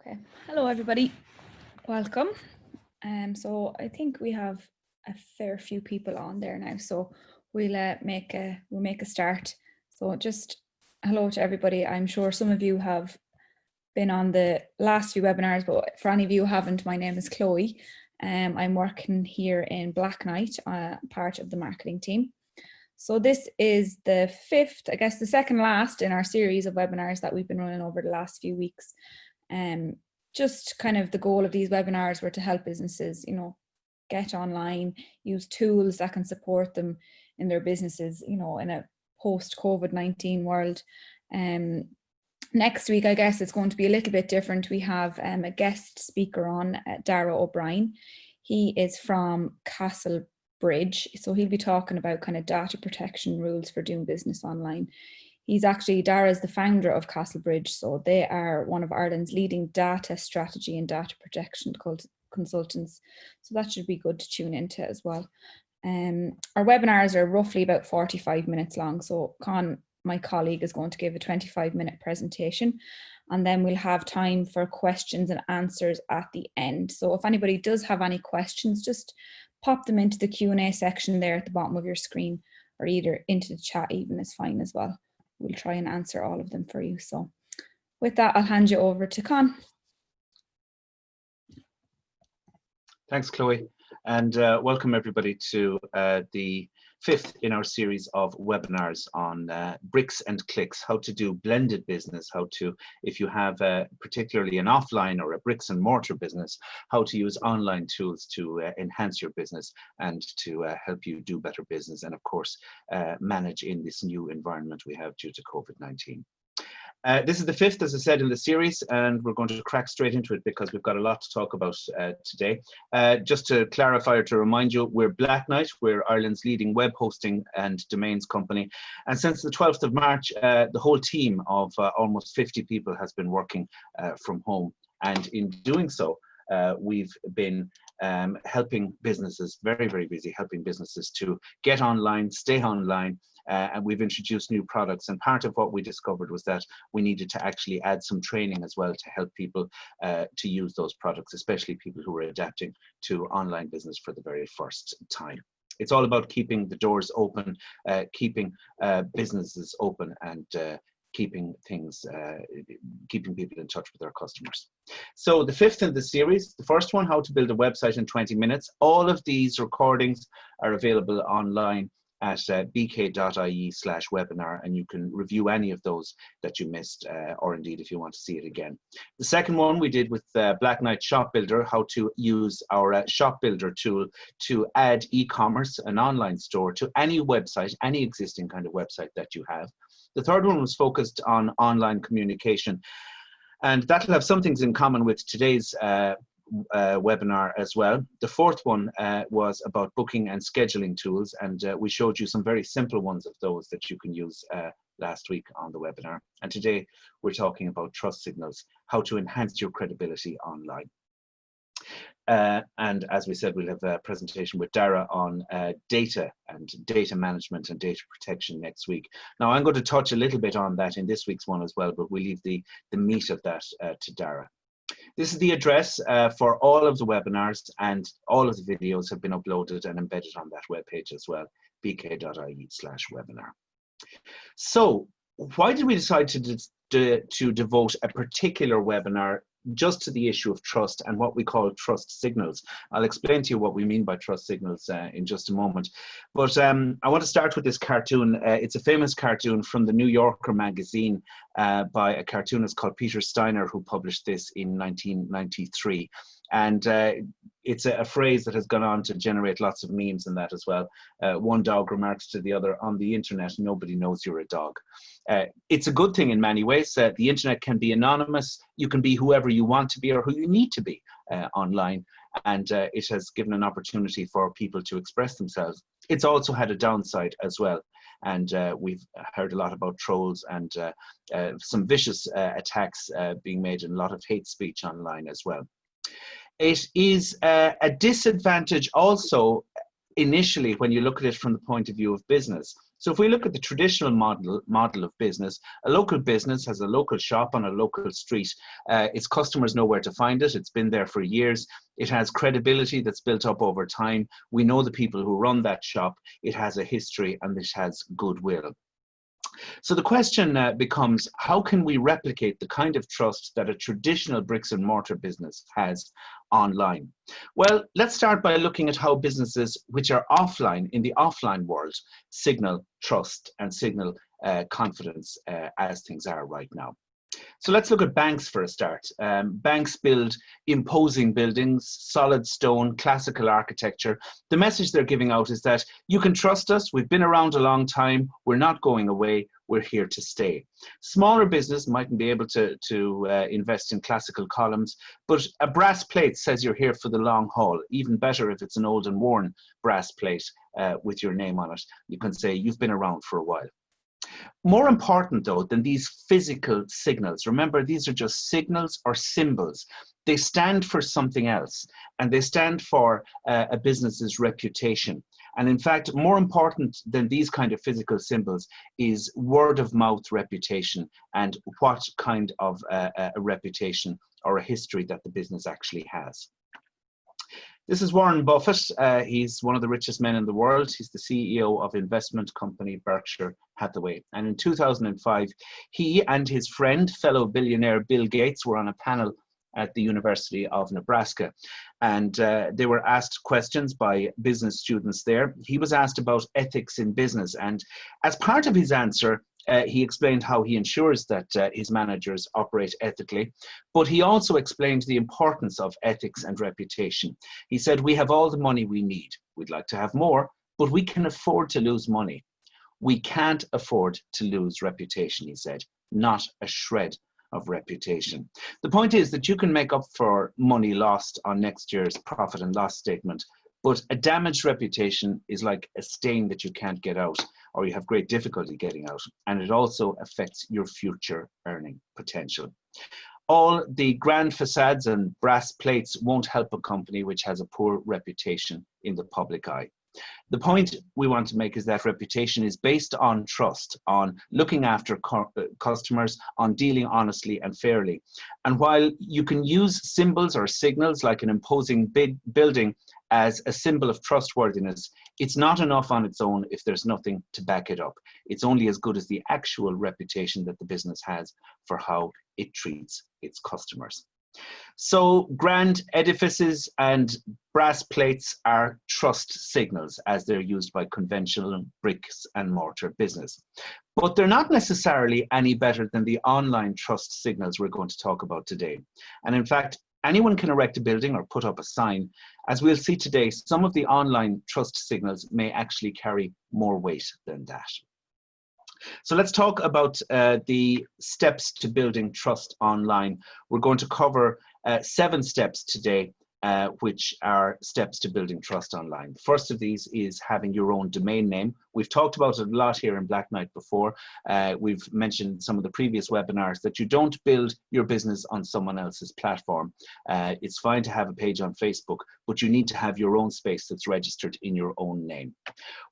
Okay, hello everybody, welcome. So I think we have a fair few people on there now, so we'll make a start. So just hello to everybody. I'm sure some of you have been on the last few webinars, but for any of you who haven't, my name is Chloe. I'm working here in Black Knight, part of the marketing team. So this is the fifth, I guess the second last in our series of webinars that we've been running over the last few weeks. Just kind of the goal of these webinars were to help businesses, get online, use tools that can support them in their businesses, in a post-COVID-19 world. Next week, I guess it's going to be a little bit different. We have a guest speaker on, Dara O'Brien. He is from Castlebridge, so he'll be talking about kind of data protection rules for doing business online. Dara is the founder of Castlebridge, so they are one of Ireland's leading data strategy and data protection consultants. So that should be good to tune into as well. Our webinars are roughly about 45 minutes long. So Con, my colleague, is going to give a 25-minute presentation, and then we'll have time for questions and answers at the end. So if anybody does have any questions, just pop them into the Q&A section there at the bottom of your screen, or either into the chat even is fine as well. We'll try and answer all of them for you. So with that, I'll hand you over to Con. Thanks, Chloe, and welcome everybody to the fifth in our series of webinars on bricks and clicks, how to do blended business, how to, if you have particularly an offline or a bricks and mortar business, how to use online tools to enhance your business and to help you do better business, and of course manage in this new environment we have due to COVID-19. This is the fifth, as I said, in the series, and we're going to crack straight into it because we've got a lot to talk about today. Just to clarify or to remind you, we're Black Knight. We're Ireland's leading web hosting and domains company. And since the 12th of March, the whole team of almost 50 people has been working from home. And in doing so, we've been helping businesses, very, very busy, helping businesses to get online, stay online, and we've introduced new products. And part of what we discovered was that we needed to actually add some training as well to help people to use those products, especially people who are adapting to online business for the very first time. It's all about keeping the doors open, keeping businesses open, and keeping people in touch with their customers. So the fifth in the series, the first one, how to build a website in 20 minutes. All of these recordings are available online at bk.ie/webinar, and you can review any of those that you missed, or indeed if you want to see it again. The second one we did with Black Knight Shop Builder, how to use our Shop Builder tool to add e-commerce, an online store, to any website, any existing kind of website that you have. The third one was focused on online communication, and that'll have some things in common with today's webinar as well. The fourth one was about booking and scheduling tools, and we showed you some very simple ones of those that you can use last week on the webinar. And today we're talking about trust signals, how to enhance your credibility online. And as we said, we'll have a presentation with Dara on data and data management and data protection next week. Now, I'm going to touch a little bit on that in this week's one as well, but we'll leave the meat of that to Dara. This is the address for all of the webinars, and all of the videos have been uploaded and embedded on that webpage as well, bk.ie/webinar. So why did we decide to devote a particular webinar just to the issue of trust and what we call trust signals? I'll explain to you what we mean by trust signals in just a moment. But I want to start with this cartoon. It's a famous cartoon from the New Yorker magazine by a cartoonist called Peter Steiner, who published this in 1993. And it's a phrase that has gone on to generate lots of memes and that as well. One dog remarks to the other, on the internet, nobody knows you're a dog. It's a good thing in many ways. The internet can be anonymous. You can be whoever you want to be or who you need to be online. And it has given an opportunity for people to express themselves. It's also had a downside as well. And we've heard a lot about trolls and some vicious attacks being made, and a lot of hate speech online as well. It is a disadvantage also initially when you look at it from the point of view of business. So if we look at the traditional model of business, a local business has a local shop on a local street. Its customers know where to find it. It's been there for years. It has credibility that's built up over time. We know the people who run that shop. It has a history and it has goodwill. So the question becomes, how can we replicate the kind of trust that a traditional bricks and mortar business has online? Well, let's start by looking at how businesses which are offline, in the offline world, signal trust and signal confidence as things are right now. So let's look at banks for a start. Banks build imposing buildings, solid stone, classical architecture. The message they're giving out is that you can trust us. We've been around a long time. We're not going away. We're here to stay. Smaller business mightn't be able to invest in classical columns, but a brass plate says you're here for the long haul. Even better if it's an old and worn brass plate with your name on it. You can say you've been around for a while. More important, though, than these physical signals, remember, these are just signals or symbols. They stand for something else, and they stand for a business's reputation. And in fact, more important than these kind of physical symbols is word of mouth reputation and what kind of a reputation or a history that the business actually has. This is Warren Buffett. He's one of the richest men in the world. He's the CEO of investment company Berkshire Hathaway. And in 2005, he and his friend, fellow billionaire Bill Gates, were on a panel at the University of Nebraska. And they were asked questions by business students there. He was asked about ethics in business. And as part of his answer, he explained how he ensures that his managers operate ethically, but he also explained the importance of ethics and reputation. He said, we have all the money we need. We'd like to have more, but we can afford to lose money. We can't afford to lose reputation, he said, not a shred of reputation. The point is that you can make up for money lost on next year's profit and loss statement, but a damaged reputation is like a stain that you can't get out, or you have great difficulty getting out, and it also affects your future earning potential. All the grand facades and brass plates won't help a company which has a poor reputation in the public eye. The point we want to make is that reputation is based on trust, on looking after customers, on dealing honestly and fairly. And while you can use symbols or signals like an imposing big building as a symbol of trustworthiness, it's not enough on its own if there's nothing to back it up. It's only as good as the actual reputation that the business has for how it treats its customers. So grand edifices and brass plates are trust signals as they're used by conventional bricks and mortar business. But they're not necessarily any better than the online trust signals we're going to talk about today. And in fact, anyone can erect a building or put up a sign. As we'll see today, some of the online trust signals may actually carry more weight than that. So let's talk about the steps to building trust online. We're going to cover 7 steps today, which are steps to building trust online. The first of these is having your own domain name. We've talked about it a lot here in Black Knight before. We've mentioned some of the previous webinars that you don't build your business on someone else's platform. It's fine to have a page on Facebook, but you need to have your own space that's registered in your own name.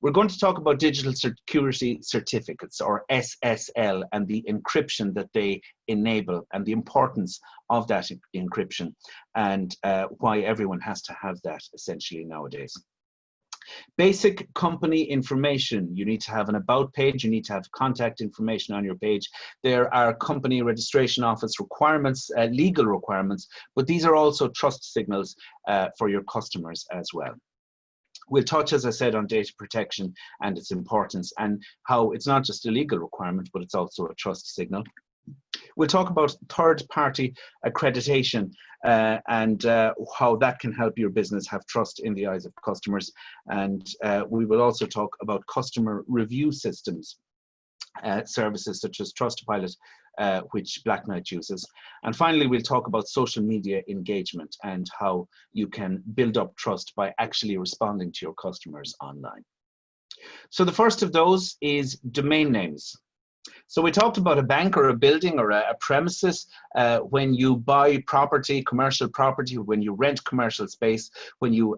We're going to talk about digital security certificates, or SSL, and the encryption that they enable and the importance of that encryption, and why everyone has to have that essentially nowadays. Basic company information. You need to have an about page. You need to have contact information on your page. There are company registration office requirements, legal requirements, but these are also trust signals for your customers as well. We'll touch, as I said, on data protection and its importance and how it's not just a legal requirement, but it's also a trust signal. We'll talk about third-party accreditation and how that can help your business have trust in the eyes of customers. And we will also talk about customer review systems, services such as Trustpilot, which Black Knight uses. And finally, we'll talk about social media engagement and how you can build up trust by actually responding to your customers online. So the first of those is domain names. So we talked about a bank or a building or a premises. When you buy property, commercial property, when you rent commercial space, when you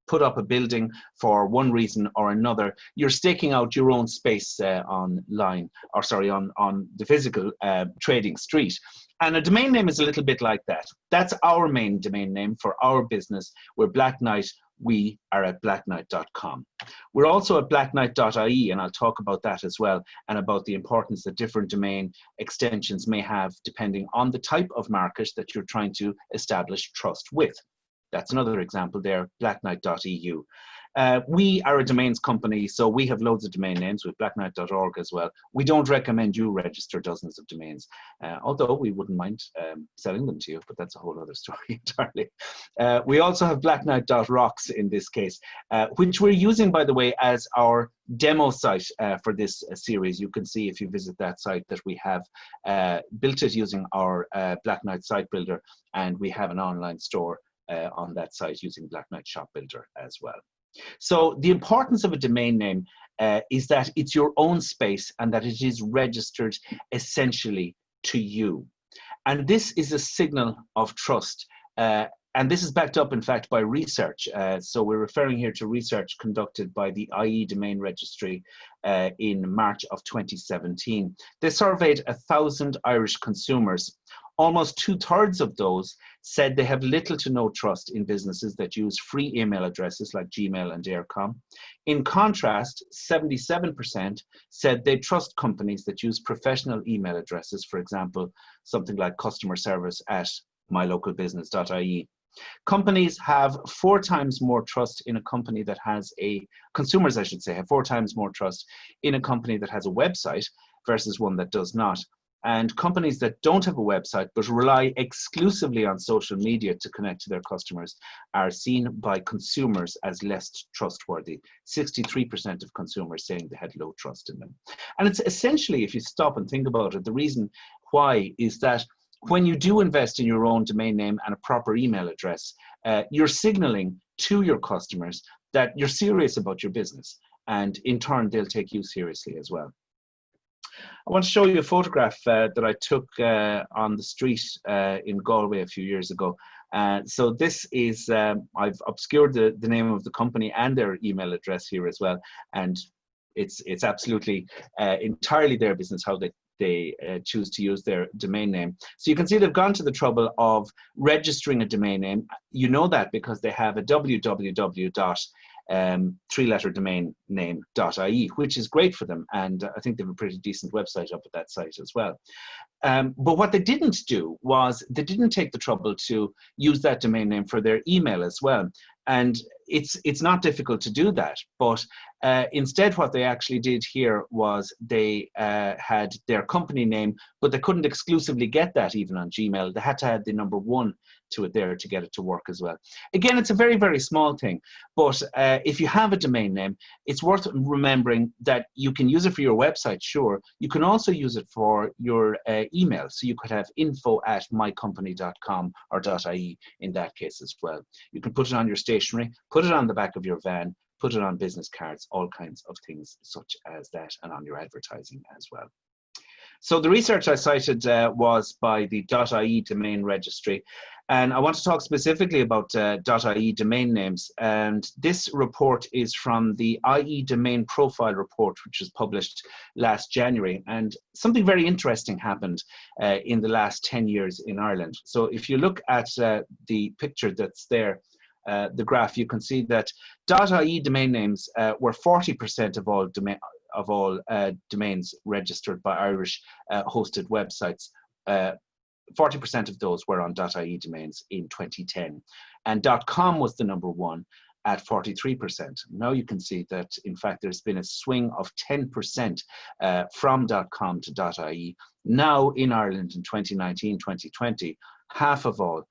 put up a building for one reason or another, you're staking out your own space online, or sorry, on the physical trading street. And a domain name is a little bit like that. That's our main domain name for our business. We're Black Knight. We are at blackknight.com. We're also at blackknight.ie, and I'll talk about that as well, and about the importance that different domain extensions may have depending on the type of market that you're trying to establish trust with. That's another example there, blackknight.eu. We are a domains company, so we have loads of domain names with blackknight.org as well. We don't recommend you register dozens of domains, although we wouldn't mind selling them to you, but that's a whole other story entirely. We also have blackknight.rocks in this case, which we're using, by the way, as our demo site for this series. You can see if you visit that site that we have built it using our Black Knight site builder, and we have an online store on that site using Black Knight Shop Builder as well. So the importance of a domain name is that it's your own space and that it is registered essentially to you. And this is a signal of trust. And this is backed up, in fact, by research. So we're referring here to research conducted by the IE Domain Registry in March of 2017. They surveyed 1,000 Irish consumers. Almost 2/3 of those said they have little to no trust in businesses that use free email addresses like Gmail and Aircom. In contrast, 77% said they trust companies that use professional email addresses, for example, something like customer service at mylocalbusiness.ie. Companies have 4 times more trust in a company that has consumers, I should say, have 4 times more trust in a company that has a website versus one that does not. And companies that don't have a website but rely exclusively on social media to connect to their customers are seen by consumers as less trustworthy. 63% of consumers saying they had low trust in them. And it's essentially, if you stop and think about it, the reason why is that when you do invest in your own domain name and a proper email address, you're signaling to your customers that you're serious about your business, and in turn, they'll take you seriously as well. I want to show you a photograph that I took on the street in Galway a few years ago. So this is, I've obscured the name of the company and their email address here as well. And it's absolutely entirely their business how they choose to use their domain name. So you can see they've gone to the trouble of registering a domain name. You know that because they have a www.3-letter domain name.ie, which is great for them. And I think they have a pretty decent website up at that site as well. But what they didn't do was they didn't take the trouble to use that domain name for their email as well. And it's not difficult to do that, but instead what they actually did here was they had their company name, but they couldn't exclusively get that even on Gmail. They had to add the number 1 to it there to get it to work as well. Again, it's a very, very small thing, but if you have a domain name, it's worth remembering that you can use it for your website, sure. You can also use it for your email. So you could have info@mycompany.com or .ie in that case as well. You can put it on your stationery, put it on the back of your van, put it on business cards, all kinds of things such as that, and on your advertising as well. So the research I cited was by the .ie domain registry, and I want to talk specifically about .ie domain names. And this report is from the IE Domain Profile Report, which was published last January. And something very interesting happened in the last 10 years in Ireland. So if you look at the picture that's there, the graph, you can see that .ie domain names were 40% of all domains registered by Irish hosted websites. 40% of those were on .ie domains in 2010, and .com was the number 1 at 43%. Now you can see that, in fact, there's been a swing of 10% from .com to .ie. Now in Ireland in 2019, 2020, half of all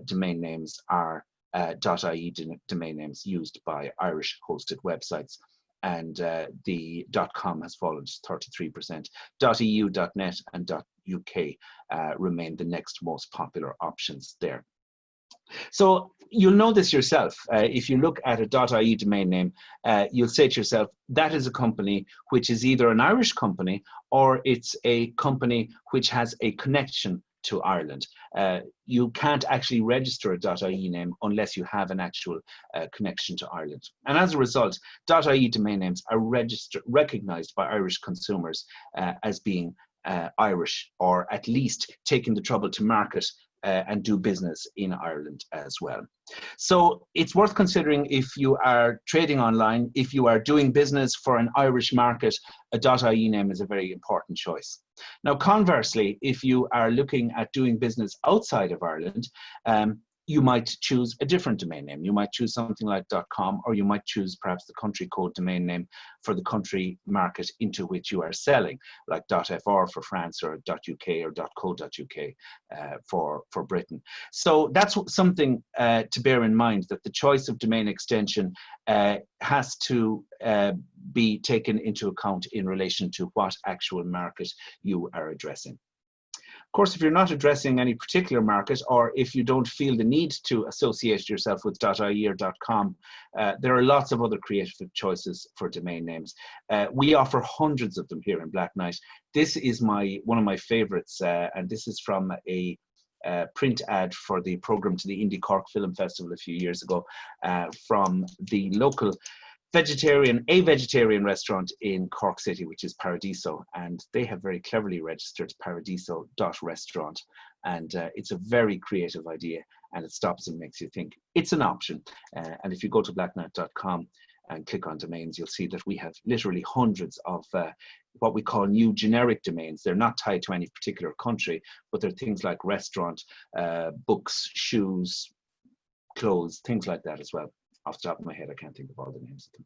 domain names are .ie domain names used by Irish hosted websites. And the .com has fallen to 33%. .eu, .net, and .uk remain the next most popular options there. So you'll know this yourself. If you look at a .ie domain name, you'll say to yourself, that is a company which is either an Irish company or it's a company which has a connection to Ireland. You can't actually register a .ie name unless you have an actual connection to Ireland. And as a result, .ie domain names are recognized by Irish consumers as being Irish, or at least taking the trouble to market and do business in Ireland as well. So it's worth considering if you are trading online, if you are doing business for an Irish market, a .ie name is a very important choice. Now, conversely, if you are looking at doing business outside of Ireland, you might choose a different domain name. You might choose something like .com, or you might choose perhaps the country code domain name for the country market into which you are selling, like .fr for France, or .uk or .co.uk for Britain. So that's something to bear in mind, that the choice of domain extension has to be taken into account in relation to what actual market you are addressing. Of course, if you're not addressing any particular market, or if you don't feel the need to associate yourself with .ie or .com, there are lots of other creative choices for domain names. We offer hundreds of them here in Black Knight. This is one of my favorites, and this is from a print ad for the program to the Indie Cork Film Festival a few years ago, from the local vegetarian restaurant in Cork City, which is Paradiso, and they have very cleverly registered paradiso.restaurant, and it's a very creative idea, and it stops and makes you think. It's an option, and if you go to blackknight.com and click on domains, you'll see that we have literally hundreds of what we call new generic domains. They're not tied to any particular country, but they're things like restaurant, books, shoes, clothes, things like that as well. Off the top of my head, I can't think of all the names of them.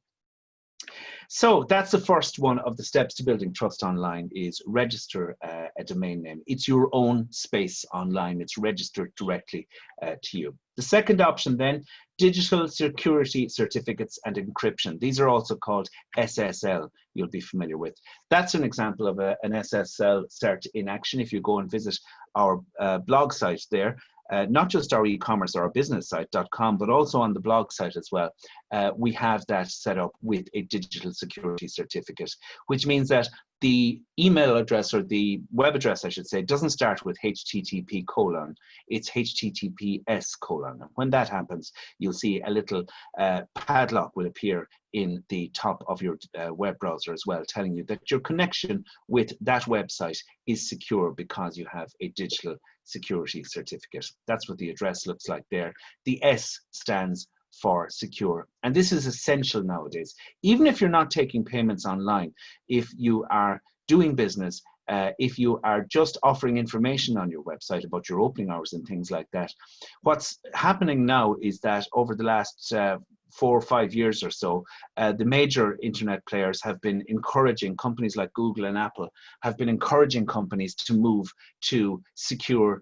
So that's the first one of the steps to building trust online, is register a domain name. It's your own space online. It's registered directly to you. The second option then, digital security certificates and encryption. These are also called SSL, you'll be familiar with. That's an example of an SSL cert in action. If you go and visit our blog site there, not just our e-commerce or our business site.com, but also on the blog site as well, we have that set up with a digital security certificate, which means that the email address, or the web address, I should say, doesn't start with HTTP:, it's HTTPS:. And when that happens, you'll see a little padlock will appear in the top of your web browser as well, telling you that your connection with that website is secure because you have a digital security certificate. That's what the address looks like there. The S stands for secure, and this is essential nowadays. Even if you're not taking payments online, if you are doing business, if you are just offering information on your website about your opening hours and things like that, what's happening now is that over the last 4 or 5 years or so, the major internet players have been encouraging, companies like Google and Apple have been encouraging companies to move to secure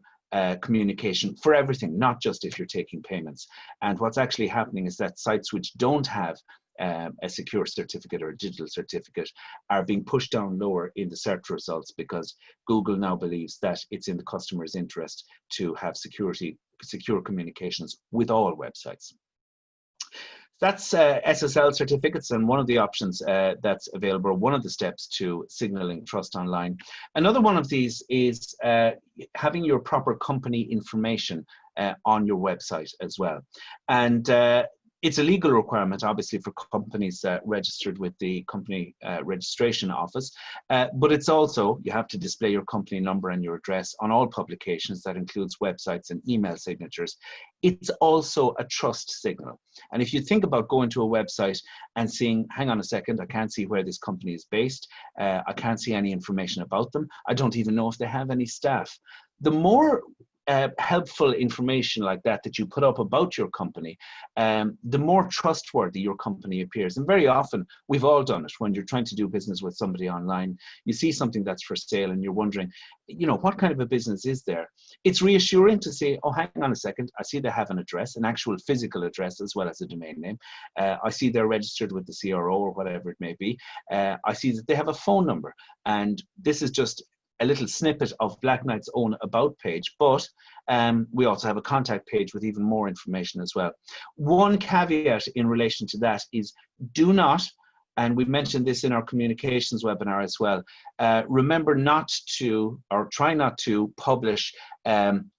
communication for everything, not just if you're taking payments. And what's actually happening is that sites which don't have a secure certificate or a digital certificate are being pushed down lower in the search results, because Google now believes that it's in the customer's interest to have secure communications with all websites. That's SSL certificates, and one of the options that's available, one of the steps to signaling trust online. Another one of these is having your proper company information on your website as well. And it's a legal requirement, obviously, for companies registered with the Company Registration Office, but it's also, you have to display your company number and your address on all publications. That includes websites and email signatures. It's also a trust signal. And if you think about going to a website and seeing, hang on a second, I can't see where this company is based, I can't see any information about them, I don't even know if they have any staff. The more helpful information like that you put up about your company, the more trustworthy your company appears. And very often, we've all done it when you're trying to do business with somebody online. You see something that's for sale and you're wondering, you know, what kind of a business is there? It's reassuring to say, oh, hang on a second, I see they have an address, an actual physical address, as well as a domain name. I see they're registered with the CRO or whatever it may be. I see that they have a phone number. And this is just a little snippet of Black Knight's own about page, but we also have a contact page with even more information as well. One caveat in relation to that is, do not and we mentioned this in our communications webinar as well, remember not to, or try not to publish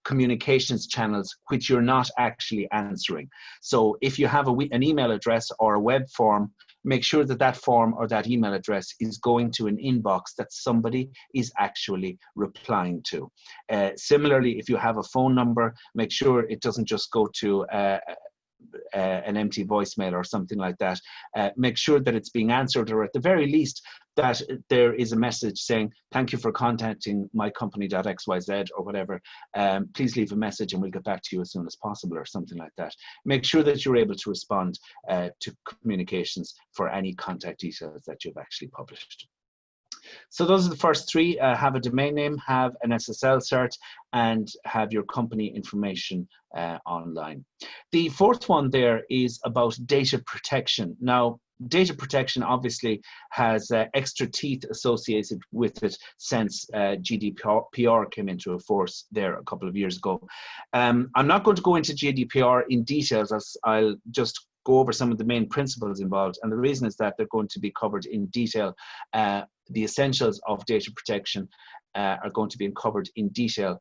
communications channels which you're not actually answering. So if you have an email address or a web form, make sure that that form or that email address is going to an inbox that somebody is actually replying to. Similarly, if you have a phone number, make sure it doesn't just go to an empty voicemail or something like that. Make sure that it's being answered, or at the very least that there is a message saying, thank you for contacting my company.xyz or whatever. Please leave a message and we'll get back to you as soon as possible, or something like that. Make sure that you're able to respond to communications for any contact details that you've actually published. So those are the first three. Have a domain name, have an SSL cert, and have your company information online. The fourth one there is about data protection. Now, data protection obviously has extra teeth associated with it since GDPR came into force there a couple of years ago. I'm not going to go into GDPR in details, as I'll just go over some of the main principles involved, and the reason is that they're going to be covered in detail. The essentials of data protection are going to be covered in detail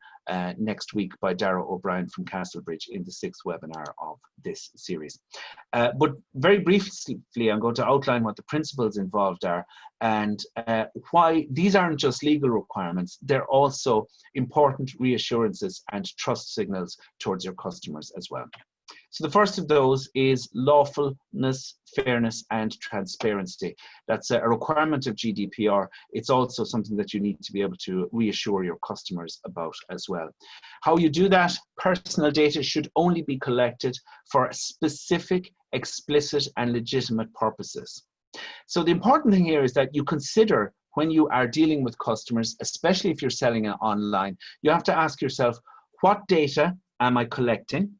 next week by Darragh O'Brien from Castlebridge in the 6th webinar of this series. But very briefly, I'm going to outline what the principles involved are, and why these aren't just legal requirements, they're also important reassurances and trust signals towards your customers as well. So the first of those is lawfulness, fairness, and transparency. That's a requirement of GDPR. It's also something that you need to be able to reassure your customers about as well. How you do that? Personal data should only be collected for specific, explicit, and legitimate purposes. So the important thing here is that you consider, when you are dealing with customers, especially if you're selling it online, you have to ask yourself, what data am I collecting?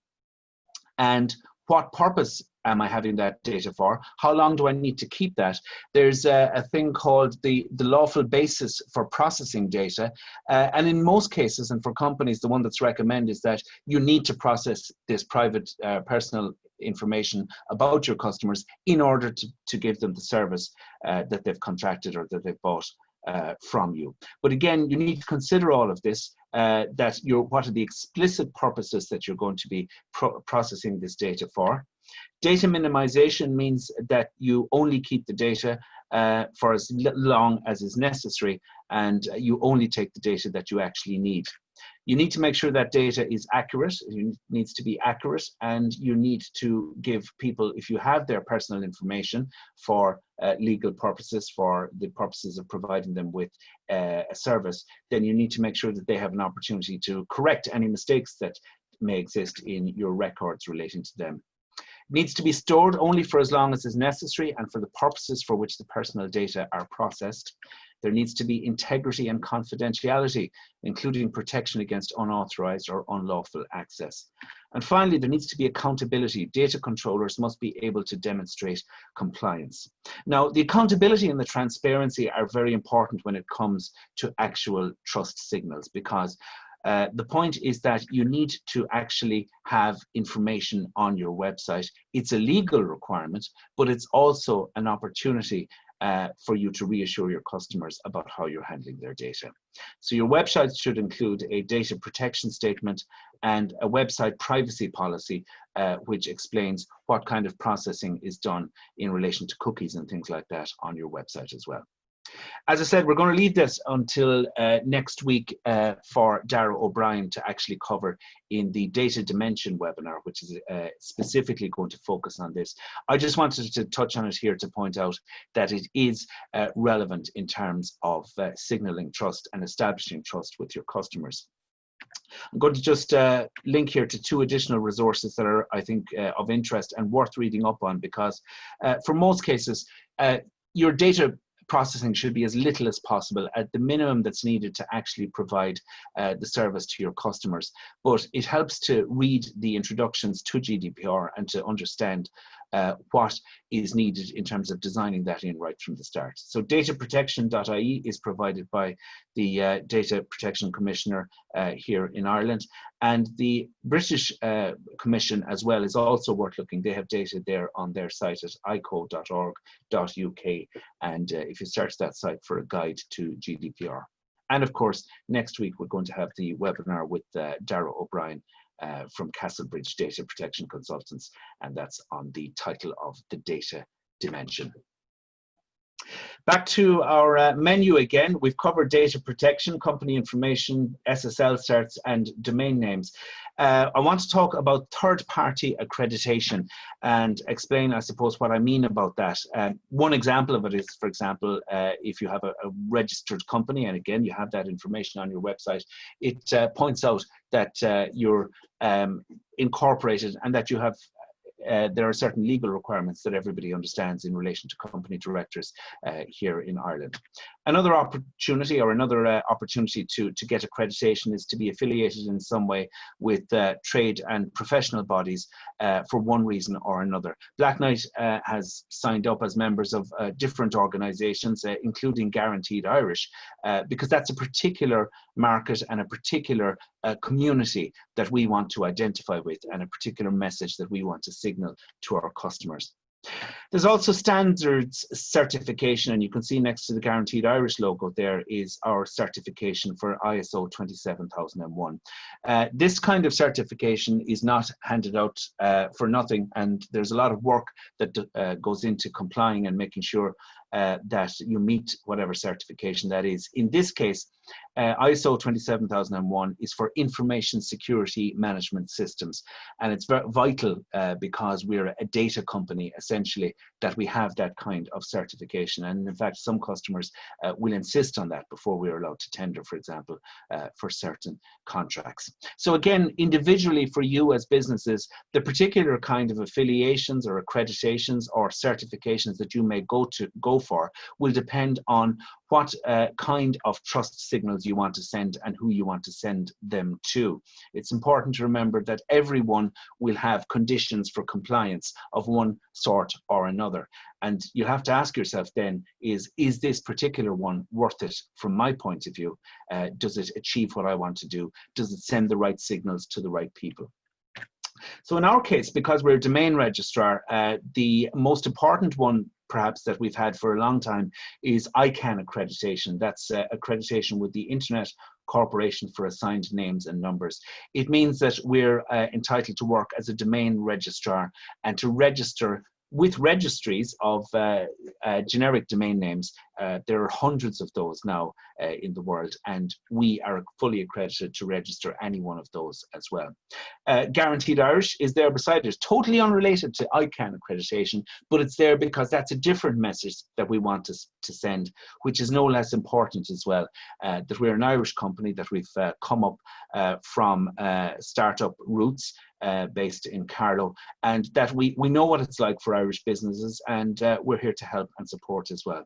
And what purpose am I having that data for? How long do I need to keep that? There's a thing called the lawful basis for processing data. And in most cases, and for companies, the one that's recommended is that you need to process this private personal information about your customers in order to give them the service that they've contracted or that they've bought from you. But again, you need to consider all of this, that what are the explicit purposes that you're going to be processing this data for. Data minimization means that you only keep the data for as long as is necessary, and you only take the data that you actually need. You need to make sure that data is accurate. It needs to be accurate, and you need to give people, if you have their personal information for legal purposes, for the purposes of providing them with a service, then you need to make sure that they have an opportunity to correct any mistakes that may exist in your records relating to them. It needs to be stored only for as long as is necessary and for the purposes for which the personal data are processed. There needs to be integrity and confidentiality, including protection against unauthorized or unlawful access. And finally, there needs to be accountability. Data controllers must be able to demonstrate compliance. Now, the accountability and the transparency are very important when it comes to actual trust signals, because the point is that you need to actually have information on your website. It's a legal requirement, but it's also an opportunity for you to reassure your customers about how you're handling their data. So your website should include a data protection statement and a website privacy policy, which explains what kind of processing is done in relation to cookies and things like that on your website as well. As I said, we're going to leave this until next week for Darragh O'Brien to actually cover in the data dimension webinar, which is specifically going to focus on this. I just wanted to touch on it here to point out that it is relevant in terms of signaling trust and establishing trust with your customers. I'm going to just link here to 2 additional resources that are, I think, of interest and worth reading up on, because for most cases, your data processing should be as little as possible, at the minimum that's needed to actually provide the service to your customers. But it helps to read the introductions to GDPR and to understand what is needed in terms of designing that in right from the start. So dataprotection.ie is provided by the Data Protection Commissioner here in Ireland, and the British Commission as well is also worth looking. They have data there on their site at ico.org.uk, and if you search that site for a guide to GDPR. And of course, next week we're going to have the webinar with Darragh O'Brien from Castlebridge Data Protection Consultants, and that's on the title of the data dimension. Back to our menu again. We've covered data protection, company information, SSL certs, and domain names. I want to talk about third-party accreditation and explain, I suppose, what I mean about that. One example of it is, for example, if you have a registered company, and again, you have that information on your website, it points out that you're incorporated and that you have there are certain legal requirements that everybody understands in relation to company directors here in Ireland. Another opportunity to get accreditation is to be affiliated in some way with trade and professional bodies for one reason or another. Black Knight has signed up as members of different organisations, including Guaranteed Irish, because that's a particular market and a particular community that we want to identify with, and a particular message that we want to signal to our customers. There's also standards certification, and you can see next to the Guaranteed Irish logo there is our certification for ISO 27001. This kind of certification is not handed out for nothing, and there's a lot of work that goes into complying and making sure that you meet whatever certification that is. In this case, ISO 27001 is for information security management systems, and it's very vital because we're a data company essentially that we have that kind of certification, and in fact some customers will insist on that before we're allowed to tender, for example, for certain contracts. So again, individually for you as businesses, the particular kind of affiliations or accreditations or certifications that you may go for will depend on what kind of trust signals you want to send and who you want to send them to. It's important to remember that everyone will have conditions for compliance of one sort or another. And you have to ask yourself then, is this particular one worth it from my point of view? Does it achieve what I want to do? Does it send the right signals to the right people? So in our case, because we're a domain registrar, the most important one perhaps that we've had for a long time is ICANN accreditation. That's accreditation with the Internet Corporation for Assigned Names and Numbers. It means that we're entitled to work as a domain registrar and to register with registries of generic domain names. There are hundreds of those now in the world, and we are fully accredited to register any one of those as well. Guaranteed Irish is there beside it, totally unrelated to ICANN accreditation, but it's there because that's a different message that we want to send, which is no less important as well, that we're an Irish company, that we've come up from startup roots, based in Carlow, and that we know what it's like for Irish businesses, and we're here to help and support as well.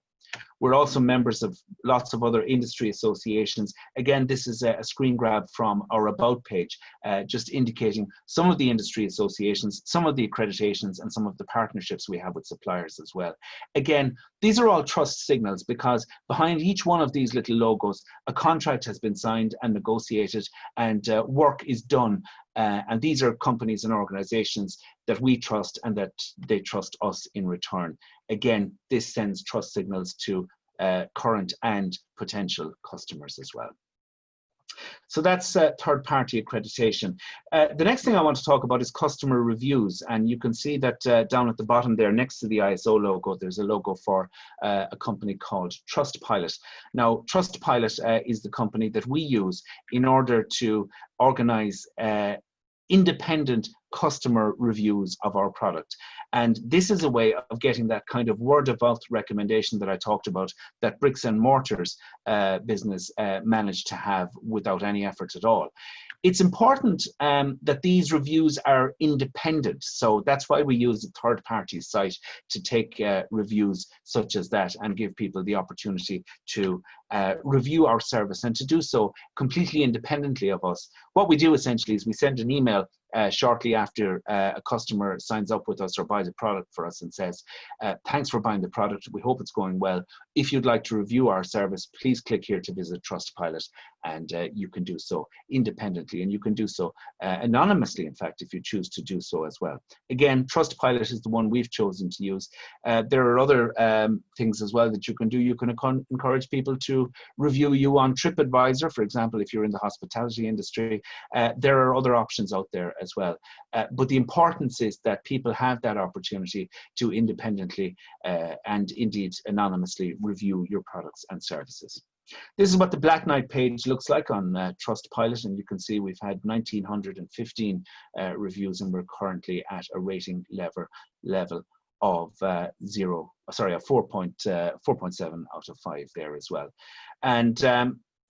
We're also members of lots of other industry associations. Again, this is a screen grab from our About page, just indicating some of the industry associations, some of the accreditations, and some of the partnerships we have with suppliers as well. Again, these are all trust signals, because behind each one of these little logos, a contract has been signed and negotiated, and work is done. And these are companies and organizations that we trust and that they trust us in return. Again, this sends trust signals to current and potential customers as well. So that's third-party accreditation. The next thing I want to talk about is customer reviews. And you can see that down at the bottom there, next to the ISO logo, there's a logo for a company called Trustpilot. Now, Trustpilot is the company that we use in order to organize independent customer reviews of our product. And this is a way of getting that kind of word of mouth recommendation that I talked about, that bricks and mortars business managed to have without any effort at all. It's important that these reviews are independent. So that's why we use a third-party site to take reviews such as that and give people the opportunity to review our service, and to do so completely independently of us. What we do essentially is we send an email shortly after a customer signs up with us or buys a product for us and says, thanks for buying the product, we hope it's going well. If you'd like to review our service, please click here to visit Trustpilot, and you can do so independently, and you can do so anonymously, in fact, if you choose to do so as well. Again, Trustpilot is the one we've chosen to use. There are other things as well that you can do. You can encourage people to review you on TripAdvisor, for example, if you're in the hospitality industry. There are other options out there as well. But the importance is that people have that opportunity to independently and indeed anonymously review your products and services. This is what the Black Knight page looks like on Trustpilot, and you can see we've had 1,915 reviews, and we're currently at a rating level of 4.7 out of 5 there as well. And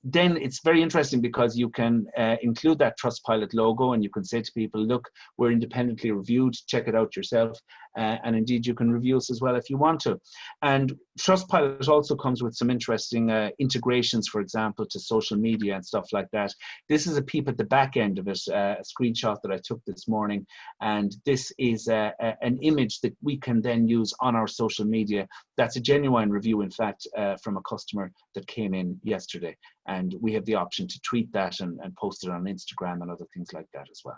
then it's very interesting because you can include that Trustpilot logo, and you can say to people, look, we're independently reviewed, check it out yourself, and indeed you can review us as well if you want to. And Trustpilot also comes with some interesting integrations, for example, to social media and stuff like that. This is a peep at the back end of it, a screenshot that I took this morning, and this is an image that we can then use on our social media. That's a genuine review, in fact, from a customer that came in yesterday. And we have the option to tweet that and post it on Instagram and other things like that as well.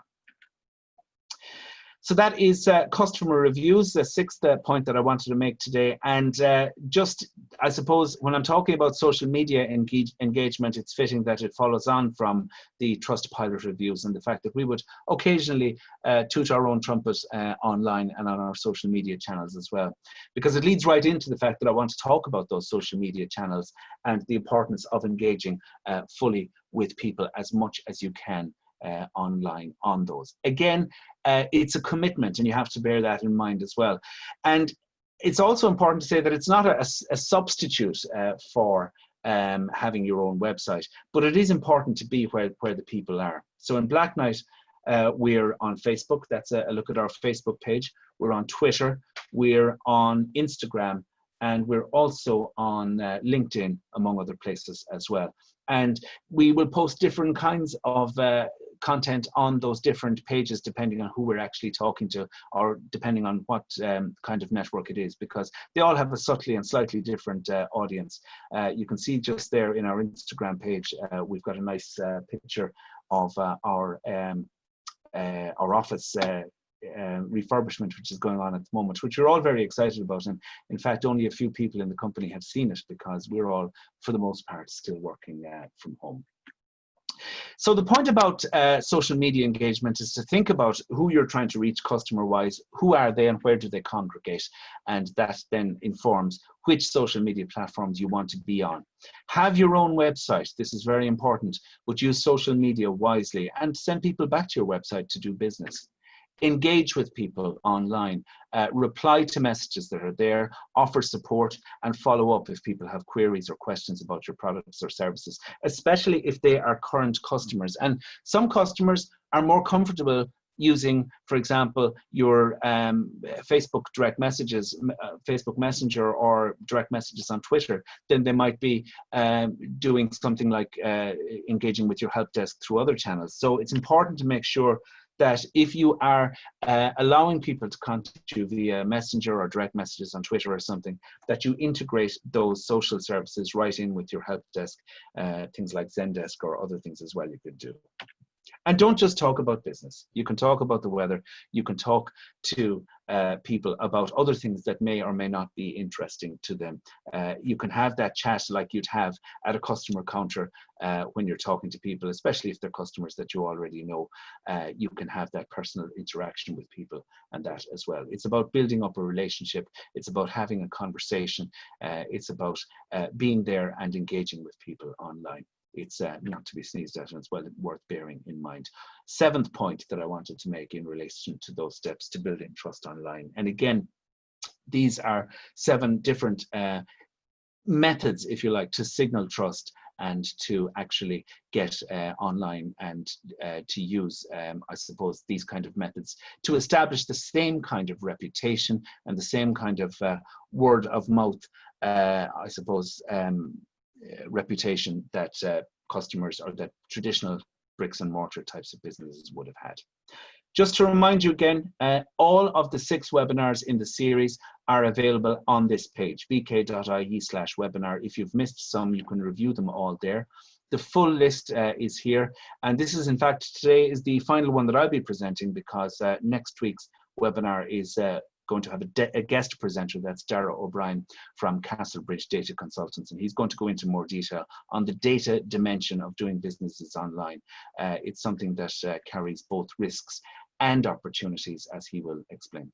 So that is customer reviews, the sixth point that I wanted to make today. And just, I suppose, when I'm talking about social media engagement, it's fitting that it follows on from the Trustpilot reviews and the fact that we would occasionally toot our own trumpet online and on our social media channels as well. Because it leads right into the fact that I want to talk about those social media channels and the importance of engaging fully with people as much as you can online on those. Again, it's a commitment, and you have to bear that in mind as well. And it's also important to say that it's not a substitute for having your own website, but it is important to be where the people are. So in Black Knight, we're on Facebook. That's a look at our Facebook page. We're on Twitter. We're on Instagram. And we're also on LinkedIn, among other places as well. And we will post different kinds of content on those different pages depending on who we're actually talking to, or depending on what kind of network it is, because they all have a subtly and slightly different audience. You can see just there in our Instagram page, we've got a nice picture of our office refurbishment, which is going on at the moment, which we're all very excited about. And in fact, only a few people in the company have seen it, because we're all, for the most part, still working from home. So the point about social media engagement is to think about who you're trying to reach customer-wise, who are they and where do they congregate, and that then informs which social media platforms you want to be on. Have your own website. This is very important, but use social media wisely and send people back to your website to do business. Engage with people online, reply to messages that are there, offer support, and follow up if people have queries or questions about your products or services, especially if they are current customers. And some customers are more comfortable using, for example, your Facebook direct messages, Facebook Messenger, or direct messages on Twitter, than they might be doing something like engaging with your help desk through other channels. So it's important to make sure that if you are allowing people to contact you via Messenger or direct messages on Twitter or something, that you integrate those social services right in with your help desk, things like Zendesk or other things as well you could do. And don't just talk about business. You can talk about the weather. You can talk to people about other things that may or may not be interesting to them. You can have that chat like you'd have at a customer counter when you're talking to people, especially if they're customers that you already know. You can have that personal interaction with people and that as well. It's about building up a relationship. It's about having a conversation. It's about being there and engaging with people online. It's not to be sneezed at, and it's well worth bearing in mind. Seventh point that I wanted to make in relation to those steps to building trust online. And again, these are 7 different methods, if you like, to signal trust and to actually get online and to use, I suppose, these kind of methods to establish the same kind of reputation and the same kind of word of mouth, I suppose, reputation that customers or that traditional bricks and mortar types of businesses would have had. Just to remind you again, all of the 6 webinars in the series are available on this page, vk.ie/webinar. If you've missed some, you can review them all there. The full list is here. And this is, in fact, today is the final one that I'll be presenting, because next week's webinar is going to have a guest presenter. That's Dara O'Brien from Castlebridge Data Consultants, and he's going to go into more detail on the data dimension of doing businesses online. It's something that carries both risks and opportunities, as he will explain.